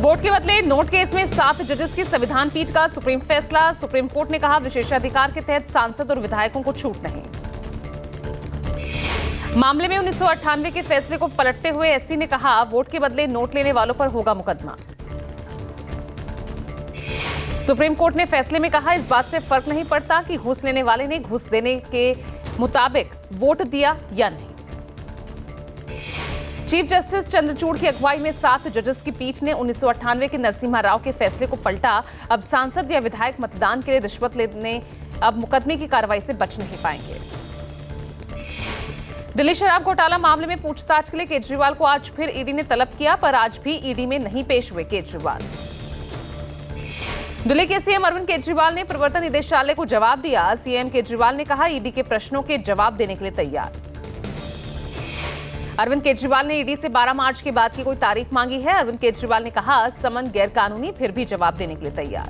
Vote के बदले note case में 7 जजेस की संविधान पीठ का सुप्रीम फैसला। सुप्रीम कोर्ट ने कहा विशेषाधिकार के तहत सांसद और विधायकों को छूट नहीं। मामले में 1998 के फैसले को पलटते हुए एससी ने कहा वोट के बदले नोट लेने वालों पर होगा मुकदमा। सुप्रीम कोर्ट ने फैसले में कहा इस बात से फर्क नहीं पड़ता कि घूस लेने वाले ने घूस देने के मुताबिक वोट दिया या नहीं। चीफ जस्टिस चंद्रचूड़ की अगुवाई में 7 जजेस की पीठ ने 1998 के नरसिम्हा राव के फैसले को पलटा। अब सांसद या विधायक मतदान के लिए रिश्वत लेने अब मुकदमे की कार्रवाई से बच नहीं पाएंगे। दिल्ली शराब घोटाला मामले में पूछताछ के लिए केजरीवाल को आज फिर ईडी ने तलब किया, पर आज भी ईडी में नहीं पेश हुए केजरीवाल। दिल्ली के सीएम अरविंद केजरीवाल ने प्रवर्तन निदेशालय को जवाब दिया। सीएम केजरीवाल ने कहा ईडी के प्रश्नों के जवाब देने के लिए तैयार। अरविंद केजरीवाल ने ईडी से 12 मार्च के बाद की कोई तारीख मांगी है। अरविंद केजरीवाल ने कहा समन गैरकानूनी, फिर भी जवाब देने के लिए तैयार।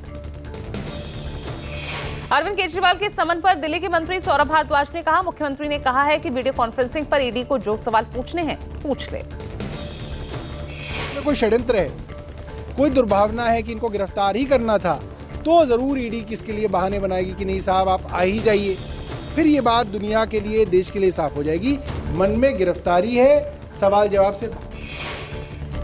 अरविंद केजरीवाल के समन पर दिल्ली के मंत्री सौरभ भारद्वाज ने कहा मुख्यमंत्री ने कहा है कि वीडियो कॉन्फ्रेंसिंग पर ईडी को जो सवाल पूछने हैं पूछ ले। कोई षड्यंत्र है, कोई दुर्भावना है कि इनको गिरफ्तार ही करना था, तो जरूर ईडी किसके लिए बहाने बनाएगी कि नहीं साहब आप आ ही जाइए। फिर ये बात दुनिया के लिए, देश के लिए साफ हो जाएगी। मन में गिरफ्तारी है, सवाल जवाब से।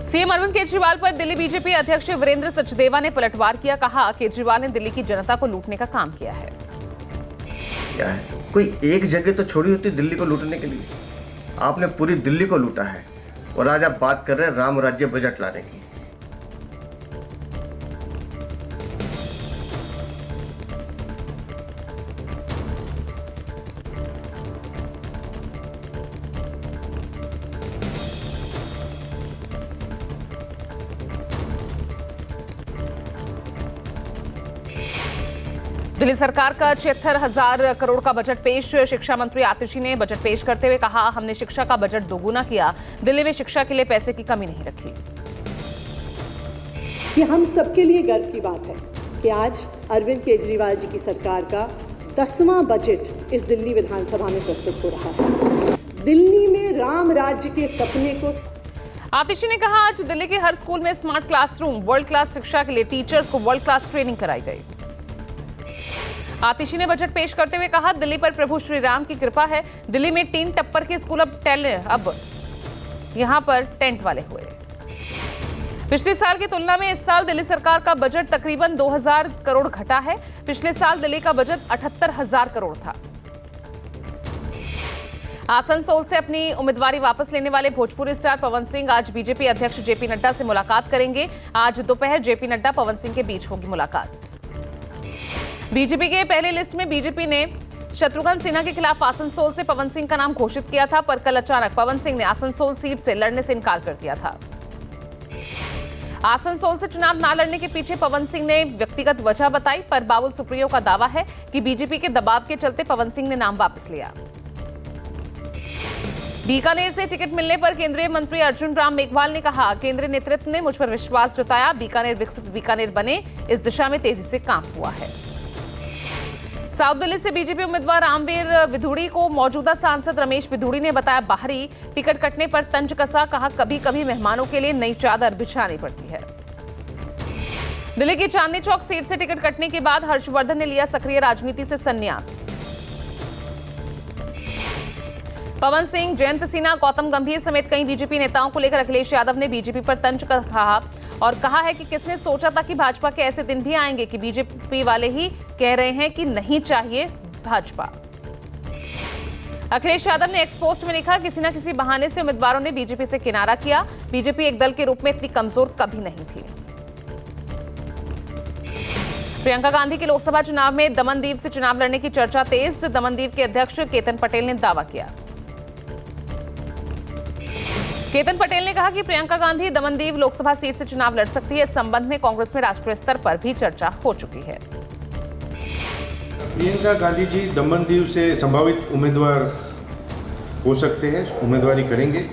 सीएम अरविंद केजरीवाल पर दिल्ली बीजेपी अध्यक्ष वीरेंद्र सचदेवा ने पलटवार किया। कहा केजरीवाल ने दिल्ली की जनता को लूटने का काम किया है। क्या है, कोई एक जगह तो छोड़ी होती दिल्ली को लूटने के लिए। आपने पूरी दिल्ली को लूटा है और आज आप बात कर रहे हैं राम राज्य बजट लाने की। दिल्ली सरकार का 76,000 करोड़ का बजट पेश। शिक्षा मंत्री आतिशी ने बजट पेश करते हुए कहा हमने शिक्षा का बजट दोगुना किया। दिल्ली में शिक्षा के लिए पैसे की कमी नहीं रखी। ये हम सबके लिए गर्व की बात है कि आज अरविंद केजरीवाल जी की सरकार का 10वां बजट इस दिल्ली विधानसभा में प्रस्तुत हो रहा है। दिल्ली में राम राज्य के सपने को। आतिशी ने कहा आज दिल्ली के हर स्कूल में स्मार्ट क्लासरूम, वर्ल्ड क्लास शिक्षा के लिए टीचर्स को वर्ल्ड क्लास ट्रेनिंग कराई गई। आतिशी ने बजट पेश करते हुए कहा दिल्ली पर प्रभु श्री राम की कृपा है। दिल्ली में 3 टप्पर के स्कूल अब यहां पर टेंट वाले हुए। पिछले साल की तुलना में इस साल दिल्ली सरकार का बजट तकरीबन 2,000 करोड़ घटा है। पिछले साल दिल्ली का बजट 78,000 करोड़ था। आसनसोल से अपनी उम्मीदवारी वापस लेने वाले भोजपुरी स्टार पवन सिंह आज बीजेपी अध्यक्ष जेपी नड्डा से मुलाकात करेंगे। आज दोपहर जेपी नड्डा पवन सिंह के बीच होगी मुलाकात। बीजेपी के पहले लिस्ट में बीजेपी ने शत्रुघ्न सिन्हा के खिलाफ आसनसोल से पवन सिंह का नाम घोषित किया था, पर कल अचानक पवन सिंह ने आसनसोल सीट से लड़ने से इनकार कर दिया था। आसनसोल से चुनाव न लड़ने के पीछे पवन सिंह ने व्यक्तिगत वजह बताई, पर बाबुल सुप्रियो का दावा है कि बीजेपी के दबाव के चलते पवन सिंह ने नाम वापस लिया। बीकानेर से टिकट मिलने पर केंद्रीय मंत्री अर्जुन राम मेघवाल ने कहा केंद्रीय नेतृत्व ने मुझ पर विश्वास जताया। बीकानेर विकसित बीकानेर बने, इस दिशा में तेजी से काम हुआ है। साउथ दिल्ली से बीजेपी उम्मीदवार रामवीर विधुड़ी को मौजूदा सांसद रमेश विधुड़ी ने बताया बाहरी। टिकट कटने पर तंज कसा, कहा कभी कभी मेहमानों के लिए नई चादर बिछानी पड़ती है। दिल्ली की चांदनी चौक सीट से टिकट कटने के बाद हर्षवर्धन ने लिया सक्रिय राजनीति से संन्यास। पवन सिंह, जयंत सिन्हा, गौतम गंभीर समेत कई बीजेपी नेताओं को लेकर अखिलेश यादव ने बीजेपी पर तंज कहा और कहा है कि किसने सोचा था कि भाजपा के ऐसे दिन भी आएंगे कि बीजेपी वाले ही कह रहे हैं कि नहीं चाहिए भाजपा। अखिलेश यादव ने एक्स पोस्ट में लिखा किसी न किसी बहाने से उम्मीदवारों ने बीजेपी से किनारा किया। बीजेपी एक दल के रूप में इतनी कमजोर कभी नहीं थी। प्रियंका गांधी के लोकसभा चुनाव में दमनदीव से चुनाव लड़ने की चर्चा तेज। दमनदीव के अध्यक्ष केतन पटेल ने दावा किया। केतन पटेल ने कहा कि प्रियंका गांधी दमनदीव लोकसभा सीट से चुनाव लड़ सकती है। इस संबंध में कांग्रेस में राष्ट्रीय स्तर पर भी चर्चा हो चुकी है। प्रियंका गांधी जी दमनदीव से संभावित उम्मीदवार हो सकते हैं, उम्मीदवारी करेंगे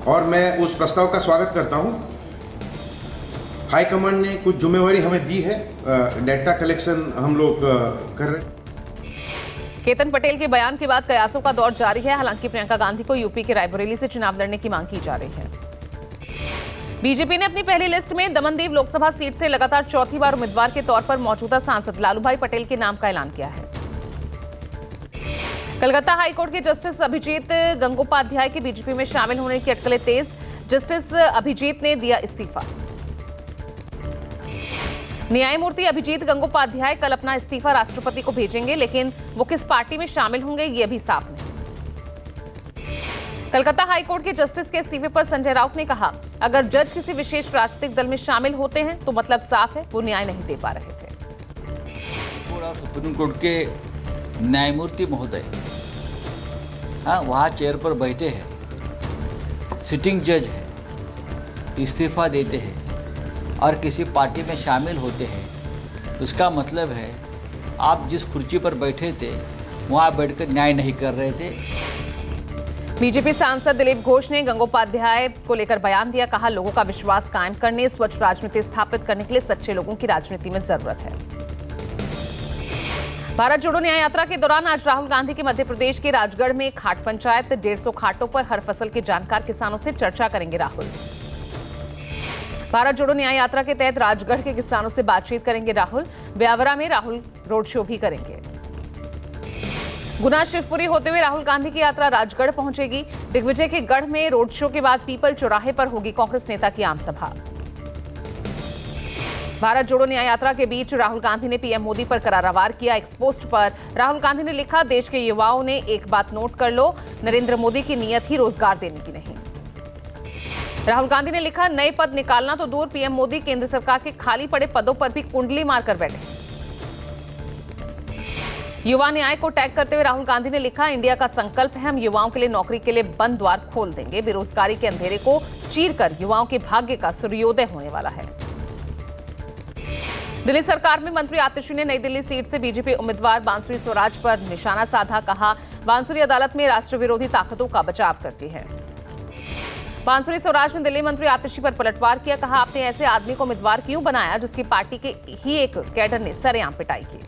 और मैं उस प्रस्ताव का स्वागत करता हूं। हाईकमांड ने कुछ जिम्मेवारी हमें दी है, डेटा कलेक्शन हम लोग कर रहे हैं। केतन पटेल के बयान के बाद कयासों का दौर जारी है। हालांकि प्रियंका गांधी को यूपी के रायबरेली से चुनाव लड़ने की मांग की जा रही है। बीजेपी ने अपनी पहली लिस्ट में दमनदीव लोकसभा सीट से लगातार चौथी बार उम्मीदवार के तौर पर मौजूदा सांसद लालूभाई पटेल के नाम का ऐलान किया है। कलकत्ता हाईकोर्ट के जस्टिस अभिजीत गंगोपाध्याय के बीजेपी में शामिल होने की अटकलें तेज। जस्टिस अभिजीत ने दिया इस्तीफा। न्यायमूर्ति अभिजीत गंगोपाध्याय कल अपना इस्तीफा राष्ट्रपति को भेजेंगे, लेकिन वो किस पार्टी में शामिल होंगे ये अभी साफ नहीं। कलकत्ता हाईकोर्ट के जस्टिस के इस्तीफे पर संजय राउत ने कहा, अगर जज किसी विशेष राजनीतिक दल में शामिल होते हैं तो मतलब साफ है वो न्याय नहीं दे पा रहे थे। सुप्रीम कोर्ट के न्यायमूर्ति महोदय वहाँ चेयर पर बैठे हैं, सिटिंग जज है, इस्तीफा देते हैं और किसी पार्टी में शामिल होते हैं, उसका मतलब है आप जिस कुर्सी पर बैठे थे वहाँ बैठकर न्याय नहीं कर रहे थे। बीजेपी सांसद दिलीप घोष ने गंगोपाध्याय को लेकर बयान दिया। कहा, लोगों का विश्वास कायम करने, स्वच्छ राजनीति स्थापित करने के लिए सच्चे लोगों की राजनीति में जरूरत है। भारत जोड़ो न्याय यात्रा के दौरान आज राहुल गांधी के मध्य प्रदेश के राजगढ़ में खाट पंचायत 150 खाटों पर हर फसल के जानकार किसानों से चर्चा करेंगे राहुल। भारत जोड़ो न्याय यात्रा के तहत राजगढ़ के किसानों से बातचीत करेंगे राहुल। ब्यावरा में राहुल रोड शो भी करेंगे। गुना शिवपुरी होते हुए राहुल गांधी की यात्रा राजगढ़ पहुंचेगी। दिग्विजय के गढ़ में रोड शो के बाद पीपल चौराहे पर होगी कांग्रेस नेता की आम सभा। भारत जोड़ो न्याय यात्रा के बीच राहुल गांधी ने पीएम मोदी पर करारा वार किया। एक्स पोस्ट पर राहुल गांधी ने लिखा, देश के युवाओं ने एक बात नोट कर लो, नरेंद्र मोदी की नीयत ही रोजगार देने की नहीं। राहुल गांधी ने लिखा, नए पद निकालना तो दूर, पीएम मोदी केंद्र सरकार के खाली पड़े पदों पर भी कुंडली मारकर बैठे। युवा न्याय को टैग करते हुए राहुल गांधी ने लिखा, इंडिया का संकल्प है, हम युवाओं के लिए नौकरी के लिए बंद द्वार खोल देंगे। बेरोजगारी के अंधेरे को चीरकर युवाओं के भाग्य का सूर्योदय होने वाला है। दिल्ली सरकार में मंत्री आतिशी ने नई दिल्ली सीट से बीजेपी उम्मीदवार बांसुरी स्वराज पर निशाना साधा। कहा, बांसुरी अदालत में राष्ट्र विरोधी ताकतों का बचाव करती है। बांसुरी स्वराज ने दिल्ली मंत्री आतिशी पर पलटवार किया। कहा, आपने ऐसे आदमी को उम्मीदवार क्यों बनाया जिसकी पार्टी के ही एक कैडर ने सरेआम पिटाई की।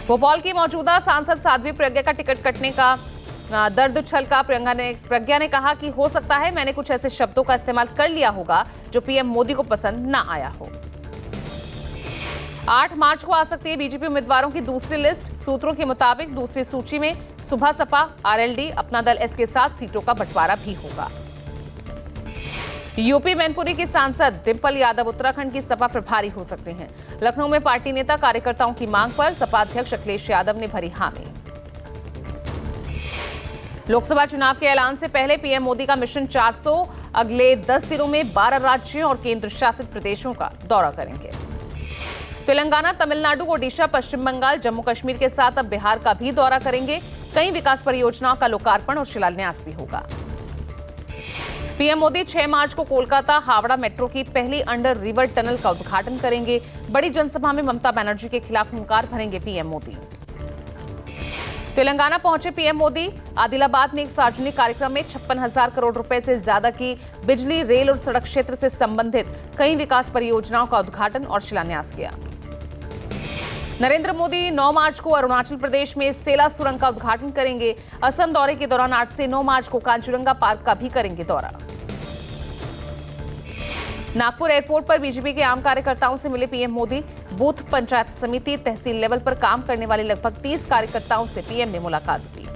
भोपाल की मौजूदा सांसद साध्वी प्रज्ञा का टिकट कटने का दर्द छलका। प्रज्ञा ने कहा कि हो सकता है मैंने कुछ ऐसे शब्दों का इस्तेमाल कर लिया होगा जो पीएम मोदी को पसंद न आया हो। 8 मार्च को आ सकती है बीजेपी उम्मीदवारों की दूसरी लिस्ट। सूत्रों के मुताबिक दूसरी सूची में सुबह सपा, आरएलडी, अपना दल एस के साथ सीटों का बंटवारा भी होगा। यूपी मैनपुरी की सांसद डिंपल यादव उत्तराखंड की सपा प्रभारी हो सकते हैं। लखनऊ में पार्टी नेता कार्यकर्ताओं की मांग पर सपा अध्यक्ष अखिलेश यादव ने भरी हामी। लोकसभा चुनाव के ऐलान से पहले पीएम मोदी का मिशन 400 अगले 10 दिनों में 12 राज्यों और केंद्र शासित प्रदेशों का दौरा करेंगे। तेलंगाना, तमिलनाडु, ओडिशा, पश्चिम बंगाल, जम्मू कश्मीर के साथ अब बिहार का भी दौरा करेंगे। कई विकास परियोजनाओं का लोकार्पण और शिलान्यास भी होगा। पीएम मोदी 6 मार्च को कोलकाता हावड़ा मेट्रो की पहली अंडर रिवर टनल का उद्घाटन करेंगे। बड़ी जनसभा में ममता बनर्जी के खिलाफ हुंकार भरेंगे पीएम मोदी। तेलंगाना पहुंचे पीएम मोदी। आदिलाबाद में एक सार्वजनिक कार्यक्रम में 56,000 करोड़ रुपए से ज्यादा की बिजली, रेल और सड़क क्षेत्र से संबंधित कई विकास परियोजनाओं का उद्घाटन और शिलान्यास किया। नरेंद्र मोदी 9 मार्च को अरुणाचल प्रदेश में सेला सुरंग का उद्घाटन करेंगे। असम दौरे के दौरान 8 से 9 मार्च को कांचीरंगा पार्क का भी करेंगे दौरा। नागपुर एयरपोर्ट पर बीजेपी के आम कार्यकर्ताओं से मिले पीएम मोदी। बूथ, पंचायत समिति, तहसील लेवल पर काम करने वाले लगभग 30 कार्यकर्ताओं से पीएम ने मुलाकात की।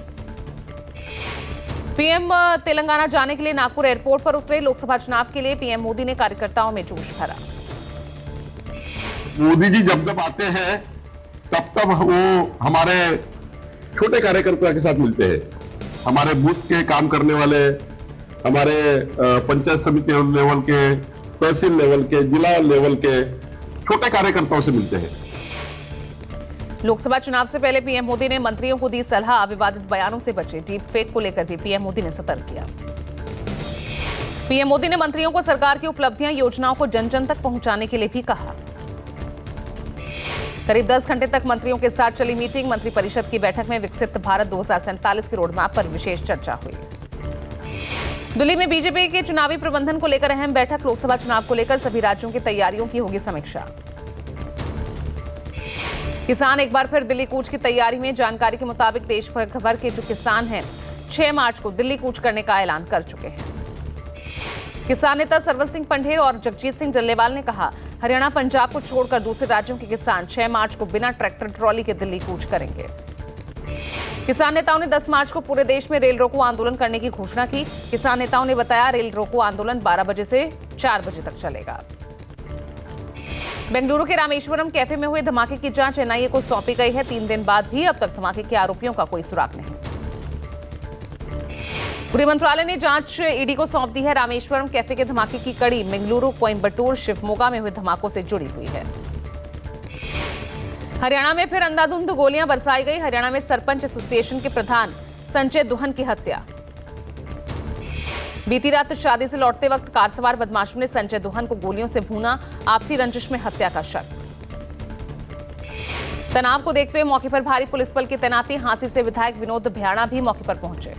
पीएम तेलंगाना जाने के लिए नागपुर एयरपोर्ट पर उतरे। लोकसभा चुनाव के लिए पीएम मोदी ने कार्यकर्ताओं में जोश भरा। मोदी जी जब आते हैं तब वो हमारे छोटे कार्यकर्ता के साथ मिलते हैं। हमारे बूथ के काम करने वाले, हमारे पंचायत समिति लेवल के, तहसील लेवल के, जिला लेवल के छोटे कार्यकर्ताओं से मिलते हैं। लोकसभा चुनाव से पहले पीएम मोदी ने मंत्रियों को दी सलाह, विवादित बयानों से बचे। डीप फेक को लेकर भी पीएम मोदी ने सतर्क किया। पीएम मोदी ने मंत्रियों को सरकार की उपलब्धियां, योजनाओं को जन जन तक पहुंचाने के लिए भी कहा। करीब 10 घंटे तक मंत्रियों के साथ चली मीटिंग। मंत्रिपरिषद की बैठक में विकसित भारत 2047 के रोडमैप पर विशेष चर्चा हुई। दिल्ली में बीजेपी के चुनावी प्रबंधन को लेकर अहम बैठक। लोकसभा चुनाव को लेकर सभी राज्यों की तैयारियों की होगी समीक्षा। किसान एक बार फिर दिल्ली कूच की तैयारी में। जानकारी के मुताबिक देश भर के जो किसान हैं 6 मार्च को दिल्ली कूच करने का ऐलान कर चुके हैं। किसान नेता सरवन सिंह पंढेर और जगजीत सिंह डल्लेवाल ने कहा, हरियाणा पंजाब को छोड़कर दूसरे राज्यों के किसान 6 मार्च को बिना ट्रैक्टर ट्रॉली के दिल्ली कूच करेंगे। किसान नेताओं ने 10 मार्च को पूरे देश में रेल रोको आंदोलन करने की घोषणा की। किसान नेताओं ने बताया, रेल रोको आंदोलन 12 बजे से 4 बजे तक चलेगा। बेंगलुरु के रामेश्वरम कैफे में हुए धमाके की जांच एनआईए को सौंपी गई है। 3 दिन बाद भी अब तक धमाके के आरोपियों का कोई सुराग नहीं। गृह मंत्रालय ने जांच ईडी को सौंप दी है। रामेश्वरम कैफे के धमाके की कड़ी बेंगलुरु, कोयम्बटूर, शिवमोगा में हुए धमाकों से जुड़ी हुई है। हरियाणा में फिर अंधाधुंध गोलियां बरसाई गई। हरियाणा में सरपंच एसोसिएशन के प्रधान संजय दुहन की हत्या। बीती रात शादी से लौटते वक्त कार सवार बदमाशों ने संजय दुहन को गोलियों से भूना। आपसी रंजिश में हत्या का शक। तनाव को देखते हुए मौके पर भारी पुलिस बल की तैनाती। हांसी से विधायक विनोद भ्याणा भी मौके पर पहुंचे।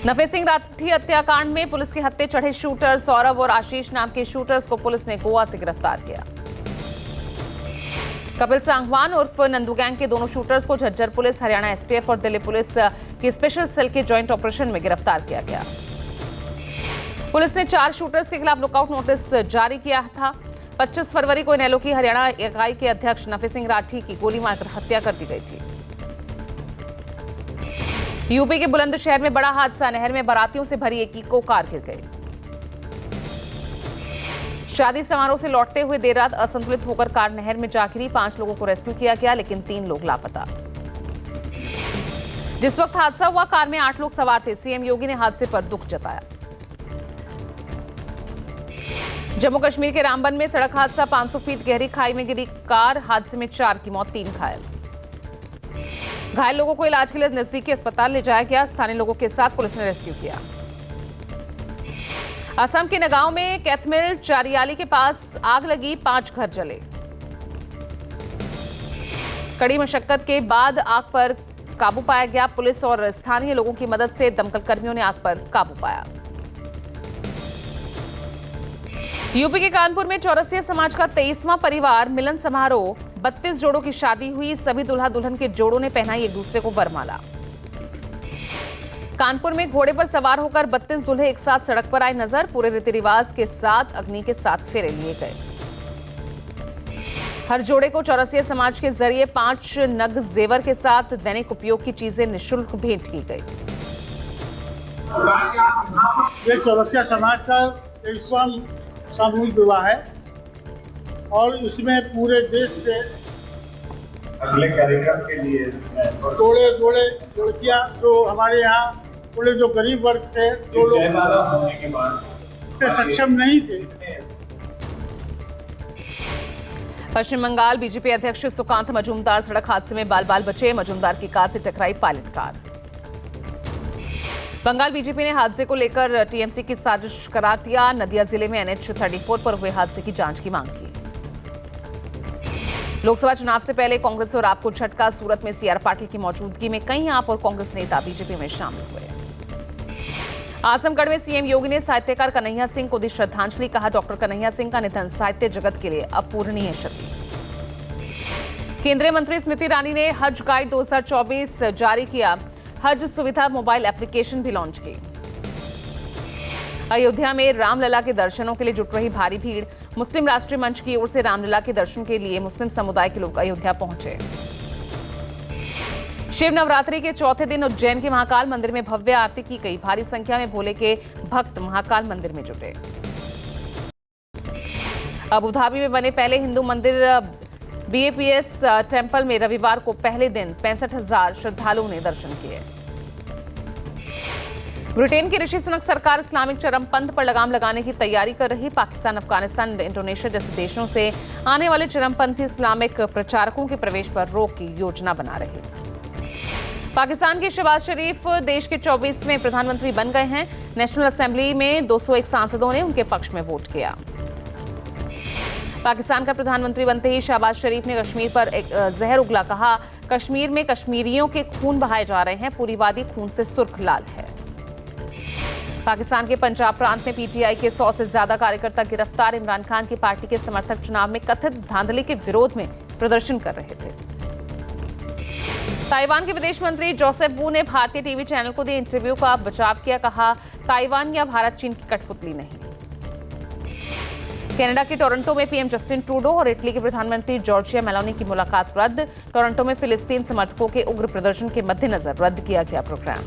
नफे सिंह राठी हत्याकांड में पुलिस के हत्थे चढ़े शूटर सौरभ और आशीष नाम के शूटर्स को पुलिस ने गोवा से गिरफ्तार किया। कपिल सांगवान उर्फ नंदू गैंग के दोनों शूटर्स को झज्जर पुलिस, हरियाणा एसटीएफ और दिल्ली पुलिस की स्पेशल सेल के जॉइंट ऑपरेशन में गिरफ्तार किया गया। पुलिस ने 4 शूटर्स के खिलाफ लुकआउट नोटिस जारी किया था। 25 फरवरी को इनेलो की हरियाणा इकाई के अध्यक्ष नफे सिंह राठी की गोली मारकर हत्या कर दी गई थी। यूपी के बुलंदशहर में बड़ा हादसा। नहर में बारातियों से भरी एक इको कार गिर गई। शादी समारोह से लौटते हुए देर रात असंतुलित होकर कार नहर में जा गिरी। 5 लोगों को रेस्क्यू किया गया, लेकिन 3 लोग लापता। जिस वक्त हादसा हुआ, कार में 8 लोग सवार थे। सीएम योगी ने हादसे पर दुख जताया। जम्मू कश्मीर के रामबन में सड़क हादसा। 500 फीट गहरी खाई में गिरी कार। हादसे में 4 की मौत, 3 घायल। घायल लोगों को इलाज के लिए नजदीकी अस्पताल ले जाया गया। स्थानीय लोगों के साथ पुलिस ने रेस्क्यू किया। असम के नगांव में कैथमिल चारियाली के पास आग लगी, 5 घर जले। कड़ी मशक्कत के बाद आग पर काबू पाया गया। पुलिस और स्थानीय लोगों की मदद से दमकल कर्मियों ने आग पर काबू पाया। यूपी के कानपुर में चौरसिया समाज का 23वां परिवार मिलन समारोह। 32 जोड़ों की शादी हुई। सभी दुल्हा दुल्हन के जोड़ों ने पहनाई एक दूसरे को वरमाला। कानपुर में घोड़े पर सवार होकर 32 दूल्हे एक साथ सड़क पर आए नजर। पूरे रीति रिवाज के साथ अग्नि के 7 फेरे लिए गए। हर जोड़े को चौरसिया समाज के जरिए 5 नग जेवर के साथ दैनिक उपयोग की चीजें निःशुल्क भेंट की गई। ये चौरसिया समाज का 23वां सामूहिक विवाह है और इसमें पूरे देश से अगले कार्यक्रम के लिए जोड़े लड़कियां जो हमारे यहाँ थोड़े जो गरीब वर्ग थे, जो लोग होने के बाद सक्षम नहीं थे। पश्चिम बंगाल बीजेपी अध्यक्ष सुकांत मजूमदार सड़क हादसे में बाल बाल बचे। मजूमदार की कार से टकराई पायलट कार। बंगाल बीजेपी ने हादसे को लेकर टीएमसी की साजिश करार दिया। नदिया जिले में NH 34 पर हुए हादसे की जांच की मांग की। लोकसभा चुनाव से पहले कांग्रेस और आप को झटका। सूरत में सीआर पाटिल की मौजूदगी में कई आप और कांग्रेस नेता बीजेपी में शामिल हुए। आजमगढ़ में सीएम योगी ने साहित्यकार कन्हैया सिंह को दी श्रद्धांजलि। कहा, डॉक्टर कन्हैया सिंह का निधन साहित्य जगत के लिए अपूरणीय क्षति। केंद्रीय मंत्री स्मृति ईरानी ने हज गाइड 2024 जारी किया। हज सुविधा मोबाइल एप्लीकेशन भी लॉन्च की। अयोध्या में रामलला के दर्शनों के लिए जुट रही भारी भीड़। मुस्लिम राष्ट्रीय मंच की ओर से रामलला के दर्शन के लिए मुस्लिम समुदाय के लोग अयोध्या पहुंचे। शिव नवरात्रि के चौथे दिन उज्जैन के महाकाल मंदिर में भव्य आरती की गई। भारी संख्या में भोले के भक्त महाकाल मंदिर में जुटे। अबू धाबी में बने पहले हिंदू मंदिर BAPS टेंपल में रविवार को पहले दिन 65,000 श्रद्धालुओं ने दर्शन किए। ब्रिटेन की ऋषि सुनक सरकार इस्लामिक चरमपंथ पर लगाम लगाने की तैयारी कर रही। पाकिस्तान, अफगानिस्तान, इंडोनेशिया जैसे देशों से आने वाले चरमपंथी इस्लामिक प्रचारकों के प्रवेश पर रोक की योजना बना रही। पाकिस्तान के शहबाज शरीफ देश के 24वें प्रधानमंत्री बन गए हैं। नेशनल असेंबली में 201 सांसदों ने उनके पक्ष में वोट किया। पाकिस्तान का प्रधानमंत्री बनते ही शहबाज शरीफ ने कश्मीर पर एक जहर उगला। कहा, कश्मीर में कश्मीरियों के खून बहाए जा रहे हैं। पूरी वादी खून से सुर्ख लाल है। पाकिस्तान के पंजाब प्रांत में पीटीआई के 100 से ज्यादा कार्यकर्ता गिरफ्तार। इमरान खान की पार्टी के समर्थक चुनाव में कथित धांधली के विरोध में प्रदर्शन कर रहे थे। ताइवान के विदेश मंत्री जोसेफ वू ने भारतीय टीवी चैनल को दिए इंटरव्यू का बचाव किया। कहा, ताइवान या भारत चीन की कठपुतली नहीं। कनाडा के टोरंटो में पीएम जस्टिन ट्रूडो और इटली के प्रधानमंत्री जॉर्जिया मेलोनी की मुलाकात रद्द। टोरंटो में फिलिस्तीन समर्थकों के उग्र प्रदर्शन के मद्देनजर रद्द किया गया प्रोग्राम।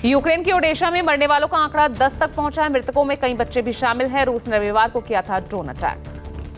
यूक्रेन के ओडेशा में मरने वालों का आंकड़ा 10 तक पहुंचा है। मृतकों में कई बच्चे भी शामिल हैं। रूस ने रविवार को किया था ड्रोन अटैक।